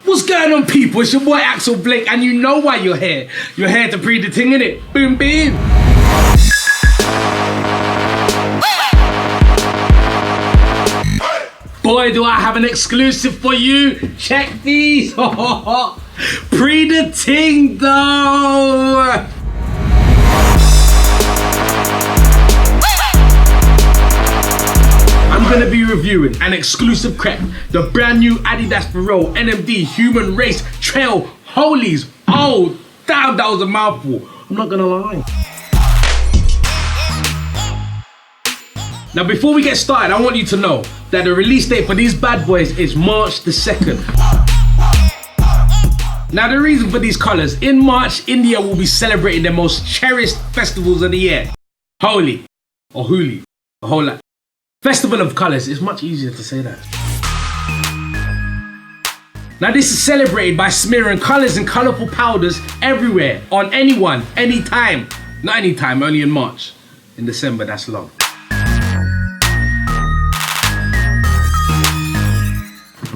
What's going on, people? It's your boy Axel Blake, and you know why you're here. You're here to Pree Da Ting, innit? Boom, boom. Boy, do I have an exclusive for you. Check these. Pree Da Ting, though. I'm gonna be reviewing an exclusive Crep, the brand new Adidas Pharrell NMD Human Race Trail Holies. Oh, damn, that was a mouthful. I'm not gonna lie. Now, before we get started, I want you to know that the release date for these bad boys is March the 2nd. Now, the reason for these colors, in March, India will be celebrating their most cherished festivals of the year. Holi, or Holi, a whole lot. Festival of Colors. It's much easier to say that. Now, this is celebrated by smearing colors and colorful powders everywhere, on anyone, anytime. Not anytime, only in March. In December, that's long.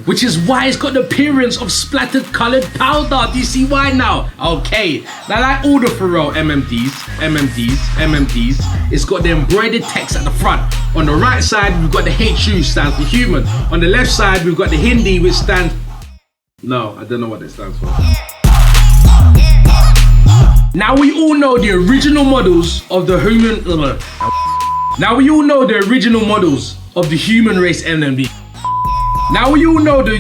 Which is why it's got the appearance of splattered colored powder. Do you see why now? Okay. Now, like all the Pharrell MMDs, it's got the embroidered text at the front. On the right side, we've got the HU, stands for human. On the left side, we've got the Hindi, which stands... No, I don't know what it stands for. Now, we all know the original models of the human... Now, we all know the original models of the Human Race NMD. Now we all know the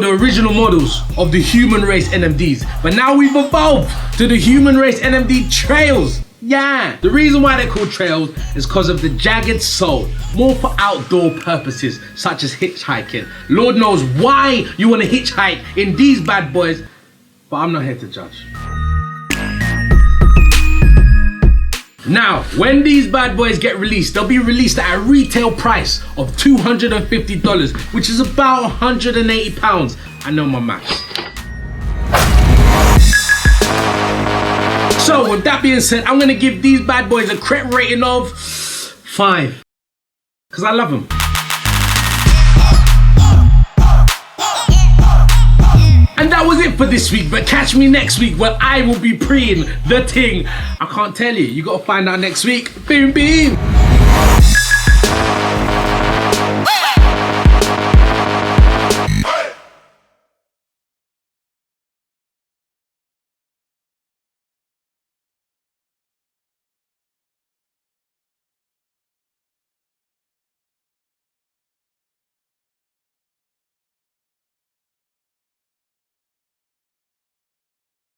original models of the Human Race NMDs, but now we've evolved to the Human Race NMD Trails. Yeah, the reason why they're called trails is because of the jagged sole, more for outdoor purposes such as hitchhiking. Lord knows why you want to hitchhike in these bad boys, but I'm not here to judge. Now, when these bad boys get released, they'll be released at a retail price of $250, which is about £180. I know my maths. So, with that being said, I'm gonna give these bad boys a Crep rating of 5. Because I love them. And that was it for this week, but catch me next week where I will be preeing the ting. I can't tell you, you gotta find out next week. Boom, boom.